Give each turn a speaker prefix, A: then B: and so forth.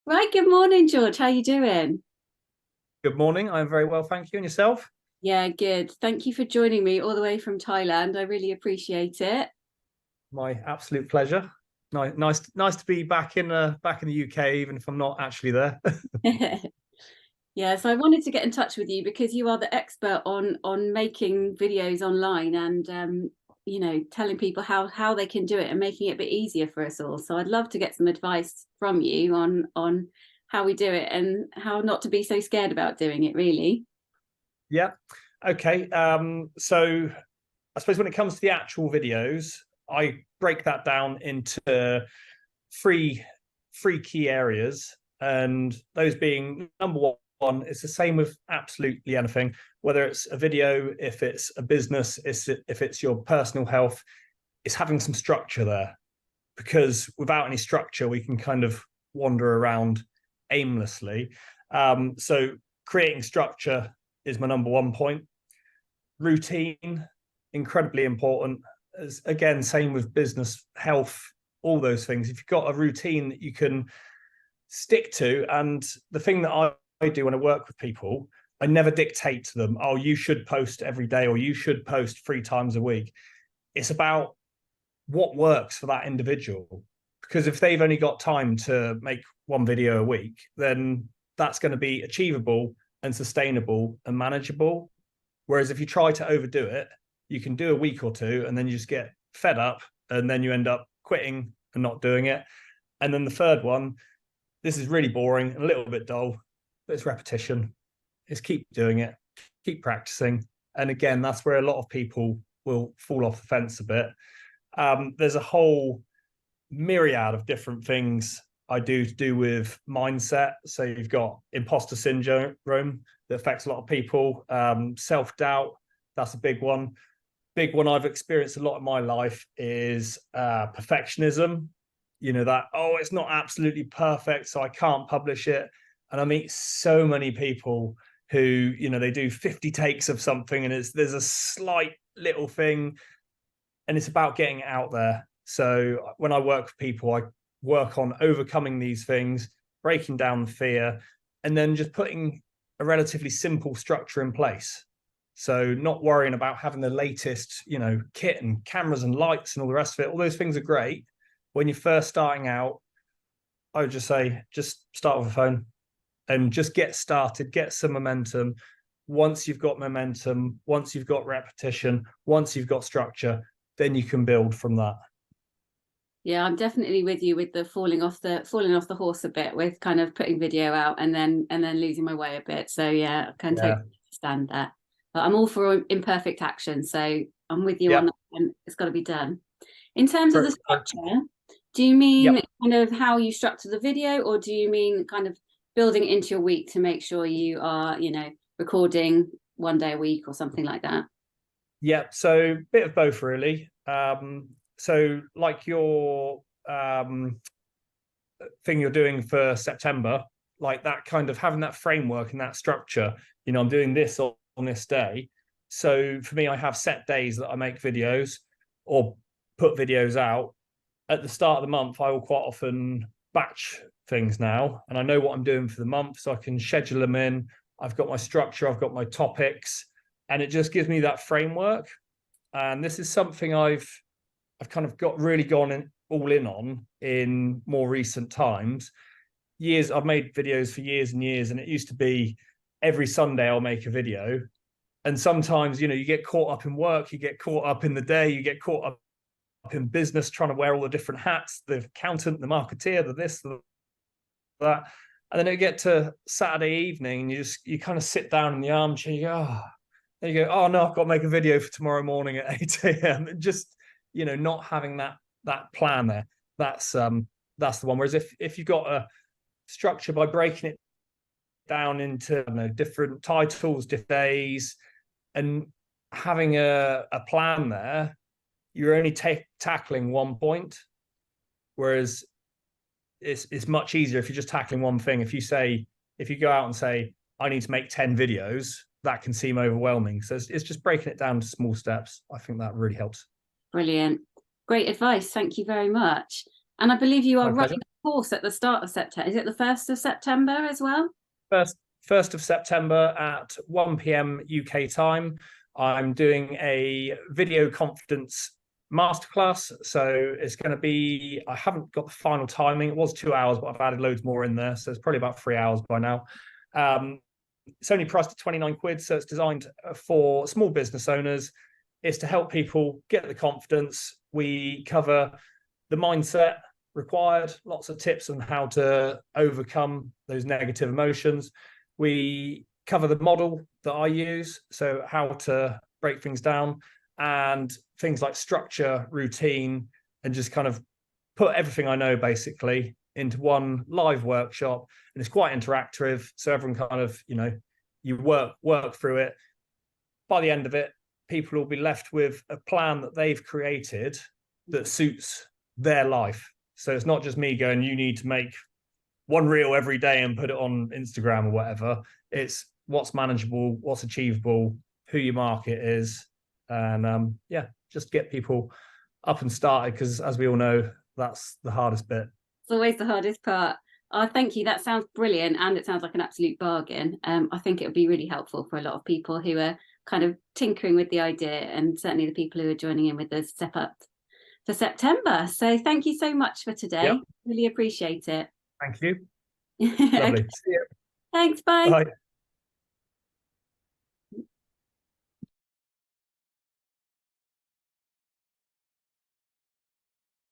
A: Right, good morning, George. How you doing?
B: Good morning. I'm very well, thank you. And yourself?
A: Yeah, good. Thank you for joining me all the way from Thailand. I really appreciate it.
B: My absolute pleasure. Nice to be back in the UK, even if I'm not actually there.
A: Yeah, so I wanted to get in touch with you because you are the expert on making videos online and telling people how they can do it and making it a bit easier for us all. So I'd love to get some advice from you on how we do it and how not to be so scared about doing it, really.
B: Yeah. Okay. So I suppose when it comes to the actual videos, I break that down into three three key areas, and those being number one, it's the same with absolutely anything, whether it's a video, if it's a business, if it's your personal health, it's having some structure there. Because without any structure, we can kind of wander around aimlessly. So creating structure is my number one point. Routine, incredibly important. As, again, same with business, health, all those things. If you've got a routine that you can stick to, and the thing that I do when I work with people, I never dictate to them, oh, you should post every day or you should post 3 times a week. It's about what works for that individual. Because if they've only got time to make one video a week, then that's going to be achievable and sustainable and manageable. Whereas if you try to overdo it, you can do a week or two and then you just get fed up and then you end up quitting and not doing it. And then the third one, this is really boring, a little bit dull, but it's repetition. It's keep doing it, keep practicing. And again, that's where a lot of people will fall off the fence a bit. There's a whole myriad of different things I do to do with mindset. So you've got imposter syndrome that affects a lot of people, self-doubt, that's a big one. Big one I've experienced a lot in my life is perfectionism. You know, that, oh, it's not absolutely perfect, so I can't publish it. And I meet so many people who, you know, they do 50 takes of something and there's a slight little thing and it's about getting it out there. So when I work with people, I work on overcoming these things, breaking down the fear, and then just putting a relatively simple structure in place. So not worrying about having the latest, you know, kit and cameras and lights and all the rest of it. All those things are great. When you're first starting out, I would just say, just start with a phone and just get started, get some momentum. Once you've got momentum, once you've got repetition, once you've got structure, then you can build from that.
A: Yeah, I'm definitely with you with the falling off the horse a bit with kind of putting video out and then losing my way a bit. So yeah, I can totally
B: Yeah.
A: understand that. But I'm all for imperfect action, so I'm with you on
B: Yep.
A: that, and it's got to be done. In terms of the
B: Correct.
A: structure, do you mean
B: Yep.
A: kind of how you structure the video, or do you mean kind of building it into your week to make sure you are, recording one day a week or something like that?
B: Yep. So bit of both really. So like your thing you're doing for September, like that kind of having that framework and that structure, you know, I'm doing this on this day. So for me, I have set days that I make videos or put videos out. At the start of the month, I will quite often batch things now, and I know what I'm doing for the month, so I can schedule them in. I've got my structure, I've got my topics, and it just gives me that framework. And this is something I've kind of got really gone in, all in on in more recent times. Years I've made videos for years and years, and it used to be every Sunday I'll make a video. And sometimes, you know, you get caught up in work, you get caught up in the day, you get caught up in business, trying to wear all the different hats, the accountant, the marketeer, the this, the that. And then you get to Saturday evening and you kind of sit down in the armchair, you go, oh, then you go, oh no, I've got to make a video for tomorrow morning at 8 a.m. And just, you know, not having that plan there. That's the one. Whereas if you've got a structure by breaking it down into, I don't know, different titles, different days, and having a plan there, you're only tackling one point. Whereas it's much easier if you're just tackling one thing. If you go out and say, I need to make 10 videos, that can seem overwhelming. So it's just breaking it down to small steps. I think that really helps.
A: Brilliant. Great advice. Thank you very much. And I believe you are
B: My
A: running
B: pleasure.
A: course at the start of September. Is it the 1st of September as well?
B: First of September at 1 p.m. UK time. I'm doing a video confidence masterclass. So it's going to be, I haven't got the final timing. It was 2 hours, but I've added loads more in there. So it's probably about 3 hours by now. It's only priced at 29 quid. So it's designed for small business owners. It's to help people get the confidence. We cover the mindset required, lots of tips on how to overcome those negative emotions. We cover the model that I use, so how to break things down, and things like structure, routine, and just kind of put everything I know basically into one live workshop. And it's quite interactive, so everyone kind of, you know, you work through it. By the end of it, people will be left with a plan that they've created that suits their life. So it's not just me going, you need to make one reel every day and put it on Instagram or whatever. It's what's manageable, what's achievable, who your market is, and yeah, just get people up and started, because as we all know, that's the hardest bit.
A: It's always the hardest part. Oh, thank you. That sounds brilliant, and it sounds like an absolute bargain. I think it would be really helpful for a lot of people who are kind of tinkering with the idea, and certainly the people who are joining in with the Step Up for September. So thank you so much for today.
B: Yep.
A: Really appreciate it.
B: Thank you. Lovely.
A: Okay.
B: See you.
A: Thanks. Bye.
B: Bye.